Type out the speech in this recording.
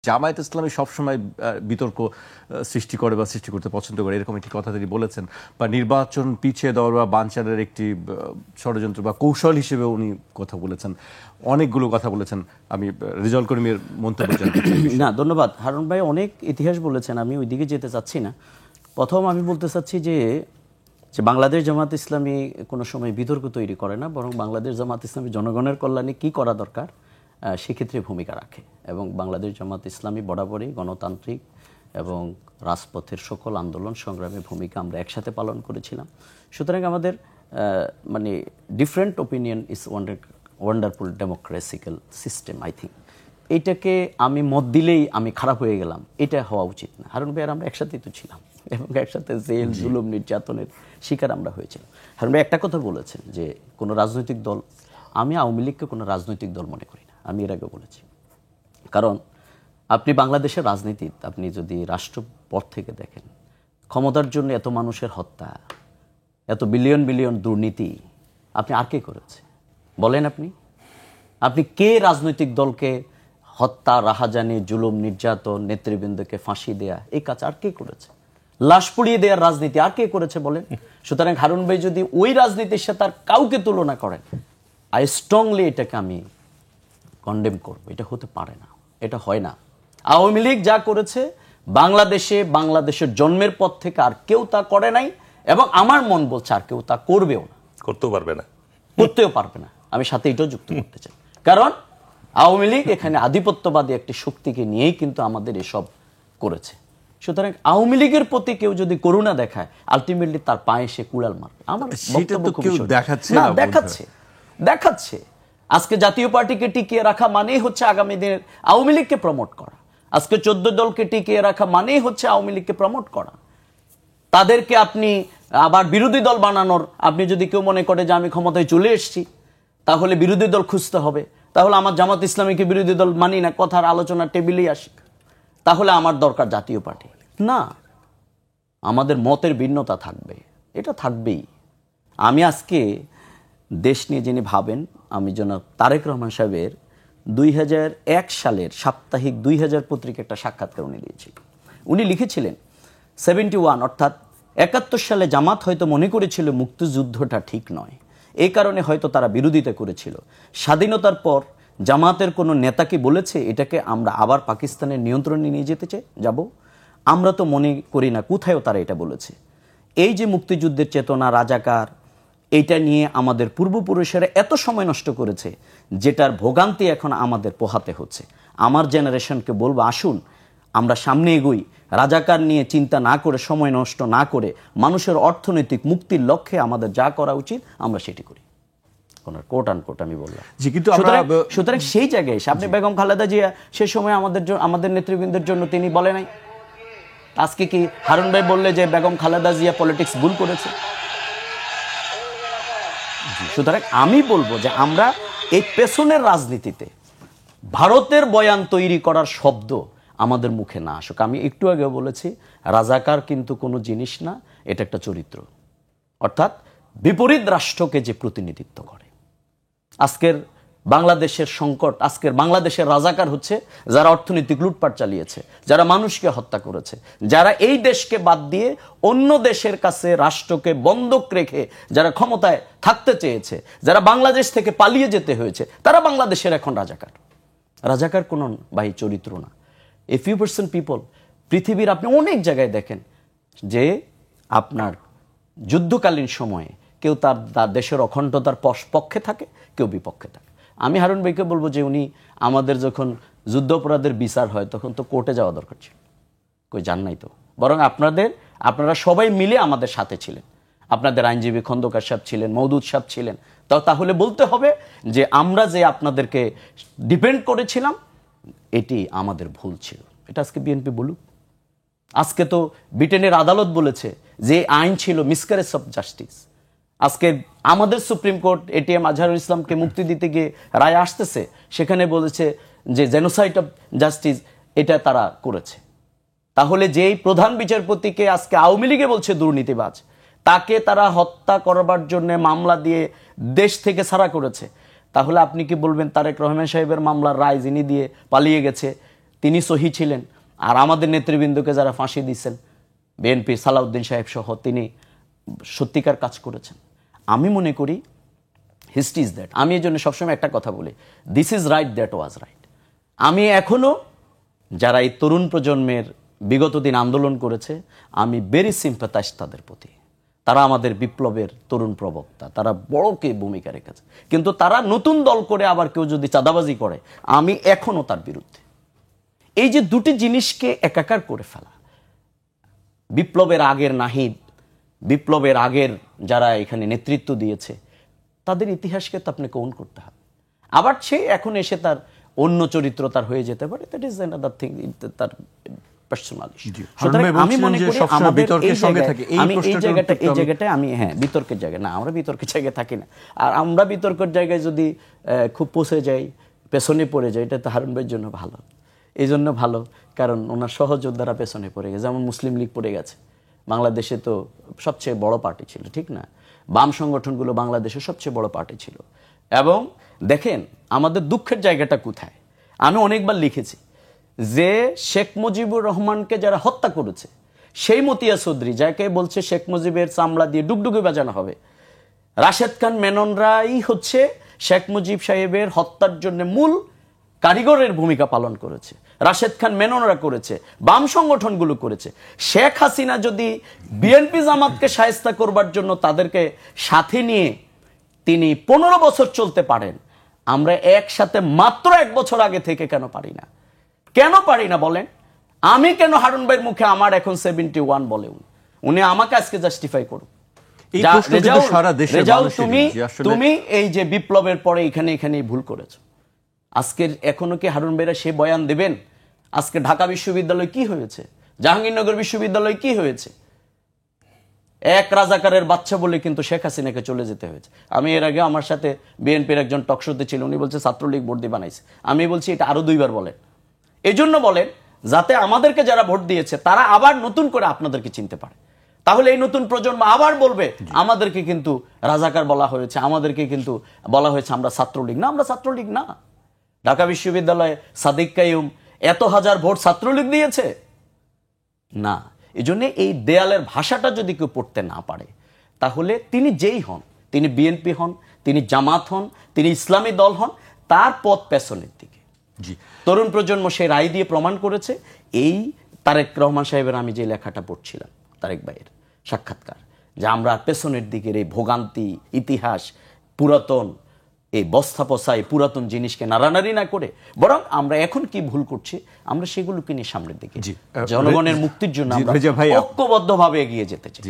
জামায়াত ইসলামী সবসময় বিতর্ক সৃষ্টি করে বা সৃষ্টি করতে পছন্দ করে, এরকম একটি কথা তিনি বলেছেন। বা নির্বাচন পিছিয়ে দেওয়ার বা বানচালের একটি ষড়যন্ত্র বা কৌশল হিসেবে উনি কথা বলেছেন, অনেকগুলো কথা বলেছেন। আমি রেজাউল করিমের মন্তব্য জানতে চাই। না, ধন্যবাদ হারুন ভাই, অনেক ইতিহাস বলেছেন, আমি ওই দিকে যেতে চাচ্ছি না। প্রথম আমি বলতে চাচ্ছি যে বাংলাদেশ জামাত ইসলামী কোনো সময় বিতর্ক তৈরি করে না, বরং বাংলাদেশ জামাত ইসলামী জনগণের কল্যাণে কি করা দরকার সেক্ষেত্রে ভূমিকা রাখে। এবং বাংলাদেশ জামাত ইসলামী বরাবরই গণতান্ত্রিক এবং রাজপথের সকল আন্দোলন সংগ্রামে ভূমিকা আমরা একসাথে পালন করেছিলাম। সুতরাং আমাদের মানে different opinion is wonderful democratical system. I think এইটাকে আমি মত দিলেই আমি খারাপ হয়ে গেলাম, এটা হওয়া উচিত না। হারুন ভাই আর আমরা একসাথেই তো ছিলাম এবং একসাথে জেল জুলুম নির্যাতনের শিকার আমরা হয়েছিলাম। হারুন ভাই একটা কথা বলেছেন যে কোনো রাজনৈতিক দল, আমি আওয়ামী লীগকে কোনো রাজনৈতিক দল মনে করি না, আমি এর আগে বলেছি। কারণ আপনি বাংলাদেশের রাজনীতি আপনি যদি রাষ্ট্রপথ থেকে দেখেন, ক্ষমতার জন্য এত মানুষের হত্যা, এত বিলিয়ন বিলিয়ন দুর্নীতি আপনি আর কে করেছে বলেন? আপনি কে রাজনৈতিক দলকে হত্যা, রাহাজানি, জুলুম, নির্যাতন, নেতৃবৃন্দকে ফাঁসি দেয়া এই কাজ আর কে করেছে? লাশ পুড়িয়ে দেওয়ার রাজনীতি আর কে করেছে বলেন? সুতরাং হারুন ভাই যদি ওই রাজনীতির সাথে আর কাউকে তুলনা করেন, আই স্ট্রংলি এটাকে আমি কন্ডেম করব। এটা হতে পারে না, এটা হয় না। আওয়ামী লীগ যা করেছে বাংলাদেশের জন্মের পর থেকে আর কেউ তা করে নাই, এবং আমার মন বলছে আর কেউ তা করবেও না, করতেও পারবে না। আমি সাথে এটাও যুক্ত করতে চাই, কারণ আওয়ামী লীগ এখানে আধিপত্যবাদী একটি শক্তিকে নিয়েই কিন্তু আমাদের এসব করেছে। সুতরাং আওয়ামী লীগের প্রতি কেউ যদি করুণা দেখায়, আলটিমেটলি তার পায়ে সে কুড়াল মারবে। আমার দেখাচ্ছে আজকে জাতীয় পার্টিকে টিকিয়ে রাখা মানেই হচ্ছে আগামী দিনের আওয়ামী লীগকে প্রমোট করা। আজকে 14 দলকে টিকিয়ে রাখা মানেই হচ্ছে আওয়ামী লীগকে প্রমোট করা। তাদেরকে আপনি আবার বিরোধী দল বানানোর, আপনি যদি কেউ মনে করে যে আমি ক্ষমতায় চলে এসেছি তাহলে বিরোধী দল খুঁজতে হবে, তাহলে আমার জামাত ইসলামীকে বিরোধী দল মানি না, কথার আলোচনা টেবিলেই আসি, তাহলে আমার দরকার জাতীয় পার্টি না। আমাদের মতের ভিন্নতা থাকবে, এটা থাকবেই। আমি আজকে দেশ নিয়ে যিনি ভাবেন, আমি জনাব তারেক রহমান সাহেবের 2001 সালের সাপ্তাহিক 2000 পত্রিকা একটা সাক্ষাৎকার উনি দিয়েছিলেন। উনি লিখেছিলেন 71 অর্থাৎ 71 সালে জামাত হয়তো মনে করেছিল মুক্তিযুদ্ধটা ঠিক নয়, এই কারণে হয়তো তারা বিরোধিতা করেছিল। স্বাধীনতার পর জামাতের কোনো নেতাকে বলেছে এটাকে আমরা আবার পাকিস্তানের নিয়ন্ত্রণে নিয়ে যেতে যাব? আমরা তো মনে করি না কোথায়ও তারা এটা বলেছে। এই যে মুক্তিযুদ্ধের চেতনা, রাজাকার, এইটা নিয়ে আমাদের পূর্বপুরুষেরা এত সময় নষ্ট করেছে, যেটার ভোগান্তি এখন আমাদের পোহাতে হচ্ছে। আমার জেনারেশনকে বলবো, আসুন আমরা সামনে এগোই, রাজাকার নিয়ে চিন্তা না করে, সময় নষ্ট না করে, মানুষের অর্থনৈতিক মুক্তির লক্ষ্যে আমাদের যা করা উচিত আমরা সেটি করি। কোট আনকোট আমি বললাম। সুতরাং সেই জায়গায় এসে আপনি বেগম খালেদা জিয়া সে সময় আমাদের নেতৃবৃন্দের জন্য তিনি বলে নাই। আজকে কি হারুন ভাই বললে যে বেগম খালেদা জিয়া পলিটিক্স ভুল করেছে? সুতরাং আমি বলবো যে আমরা এই পেছনের রাজনীতিতে ভারতের বয়ান তৈরি করার শব্দ আমাদের মুখে না আসুক। আমি একটু আগে বলেছি, রাজাকার কিন্তু কোনো জিনিস না, এটা একটা চরিত্র, অর্থাৎ বিপরীত রাষ্ট্রকে যে প্রতিনিধিত্ব করে। আজকের বাংলাদেশের সংকট, আজকের বাংলাদেশের রাজাকার হচ্ছে যারা অর্থনৈতিক লুটপাট চালিয়েছে, যারা মানুষকে হত্যা করেছে, যারা এই দেশকে বাদ দিয়ে অন্য দেশের কাছে রাষ্ট্রকে বন্ধক রেখে যারা ক্ষমতায় থাকতে চেয়েছে, যারা বাংলাদেশ থেকে পালিয়ে যেতে হয়েছে, তারা বাংলাদেশের এখন রাজাকার। রাজাকার কোন ভাই চরিত্র না। এ ফিউ পার্সেন্ট পিপল, পৃথিবীর আপনি অনেক জায়গায় দেখেন যে আপনার যুদ্ধকালীন সময়ে কেউ তার দেশের অখণ্ডতার পক্ষে থাকে, কেউ বিপক্ষে থাকে। আমি হারুন ভাইকে বলবো যে উনি আমাদের যখন যুদ্ধ অপরাধের বিচার হয় তখন তো কোর্টে যাওয়া দরকার ছিল, কই যান নাই তো। বরং আপনারা সবাই মিলে আমাদের সাথে ছিলেন। আপনাদের আইনজীবী খন্দকার সাহেব ছিলেন, মওদুদ সাহেব ছিলেন। তাহলে বলতে হবে যে আমরা যে আপনাদেরকে ডিপেন্ড করেছিলাম এটি আমাদের ভুল ছিল। এটা আজকে বিএনপি বলুক। আজকে তো ব্রিটেনের আদালত বলেছে যে আইন ছিল মিসক্যারেজ অফ জাস্টিস। আজকে আমাদের সুপ্রিম কোর্ট এটিএম আজহারুল ইসলামকে মুক্তি দিতে গিয়ে রায় আসতেছে, সেখানে বলেছে যে জেনোসাইড অফ জাস্টিস এটা তারা করেছে। তাহলে যেই প্রধান বিচারপতিকে আজকে আওয়ামী লীগে বলছে দুর্নীতিবাজ, তাকে তারা হত্যা করবার জন্য মামলা দিয়ে দেশ থেকে ছাড়া করেছে। তাহলে আপনি কি বলবেন তারেক রহমান সাহেবের মামলার রায় যিনি দিয়ে পালিয়ে গেছে তিনি সহি ছিলেন। আর আমাদের নেতৃবৃন্দকে যারা ফাঁসি দিয়েছেন, বিএনপি সালাউদ্দিন সাহেব সহ, তিনি সত্যিকার কাজ করেছেন। আমি মনে করি হিস্ট্রি ইজ দ্যাট। আমি এই জন্য সবসময় একটা কথা বলি, this is right, that was right. আমি এখনো যারা এই তরুণ প্রজন্মের বিগত দিন আন্দোলন করেছে, আমি ভেরি সিম্পাথাইজ তাদের প্রতি। তারা আমাদের বিপ্লবের তরুণ প্রবক্তা, তারা বড়কে ভূমিকা রেখেছে। কিন্তু তারা নতুন দল করে আবার কেউ যদি চাঁদাবাজি করে, আমি এখনো তার বিরুদ্ধে। এই যে দুটি জিনিসকে একাকার করে ফেলা, বিপ্লবের আগের নাহিদ, বিপ্লবের আগের যারা এখানে নেতৃত্ব দিয়েছে, তাদের ইতিহাসকে তো আপনি কৌন করতে হবে। আবার সে এখন এসে তার অন্য চরিত্র তার হয়ে যেতে পারে, দ্যাট ইজ অ্যানাদার থিং, তার পার্সোনাল ইস্যু। সুতরাং আমি মনে করি আমাদের এই জায়গাটায় আমি বিতর্কের জায়গা না, আমরা বিতর্কের জায়গায় থাকি না। আর আমরা বিতর্কের জায়গায় যদি খুব পৌঁছে যাই, পেছনে পড়ে যায়, এটা তো হারুন ভাইয়ের জন্য ভালো। এই জন্য ভালো কারণ ওনার সহযোদ্ধারা পেছনে পড়ে গেছে। যেমন মুসলিম লীগ পড়ে গেছে, বাংলাদেশে তো সবচেয়ে বড় পার্টি ছিল, ঠিক না? বাম সংগঠনগুলো বাংলাদেশের সবচেয়ে বড় পার্টি ছিল। এবং দেখেন আমাদের দুঃখের জায়গাটা কোথায়, আমি অনেকবার লিখেছি যে শেখ মুজিবুর রহমানকে যারা হত্যা করেছে, সেই মতিয়া চৌধুরী যাকে বলছে শেখ মুজিবের চামড়া দিয়ে ডুগডুগে বাজানো হবে, রাশেদ খান মেননরাই হচ্ছে শেখ মুজিব সাহেবের হত্যার জন্য মূল কারিগরের ভূমিকা পালন করেছে। রাশেদ খান মেননরা করেছে, বাম সংগঠনগুলো করেছে। শেখ হাসিনা যদি বিএনপি জামাতকে শায়েস্তা করবার জন্য তাদেরকে সাথে নিয়ে তিনি 15 বছর চলতে পারেন, আমরা একসাথে মাত্র 1 বছর আগে থেকে কেন পারি না? কেন পারি না বলেন? আমি কেন হারুন ভাইয়ের মুখে আমার এখন 71 বলে উনি আমাকে আজকে জাস্টিফাই করুন। তুমি এই যে বিপ্লবের পরে এখানে ভুল করেছো, আজকের এখনো কি হারুন ভাইরা সে বয়ান দেবেন? আজকে ঢাকা বিশ্ববিদ্যালয় কি হয়েছে, জাহাঙ্গীরনগর বিশ্ববিদ্যালয় কি হয়েছে? এক রাজাকারের বাচ্চা বলে কিন্তু শেখ হাসিনাকে চলে যেতে হয়েছে। আমি এর আগে আমার সাথে বিএনপির একজন টকশোতে ছিল, উনি বলছে ছাত্রলীগ ভোট দিয়ে বানাইছে। আমি বলছি এটা আরো 2 বার বলেন। এই জন্য বলেন যাতে আমাদেরকে যারা ভোট দিয়েছে তারা আবার নতুন করে আপনাদেরকে চিনতে পারে। তাহলে এই নতুন প্রজন্ম আবার বলবে আমাদেরকে কিন্তু রাজাকার বলা হয়েছে, আমাদেরকে কিন্তু বলা হয়েছে আমরা ছাত্রলীগ। না, আমরা ছাত্রলীগ না। ঢাকা বিশ্ববিদ্যালয়ে সাদিক কাইয়ুম এত হাজার ভোট ছাত্রলীগ দিয়েছে না। এই জন্য এই দেয়ালের ভাষাটা যদি কেউ পড়তে না পারে, তাহলে তিনি যেই হন, তিনি বিএনপি হন, তিনি জামাত হন, তিনি ইসলামী দল হন, তার পথ পেছনের দিকে। তরুণ প্রজন্ম সে রায় দিয়ে প্রমাণ করেছে। এই তারেক রহমান সাহেবের আমি যে লেখাটা পড়ছিলাম, তারেক ভাইয়ের সাক্ষাৎকার, যে আমরা পেছনের দিকের এই ভোগান্তি ইতিহাস, পুরাতন এই বস্তা পচাই পুরাতন জিনিসকে নাড়ানাড়ি না করে বরং আমরা এখন কি ভুল করছি আমরা সেগুলোকে নিয়ে সামনের দিকে জনগণের মুক্তির জন্য আমরা ঐক্যবদ্ধভাবে এগিয়ে যেতে চাই।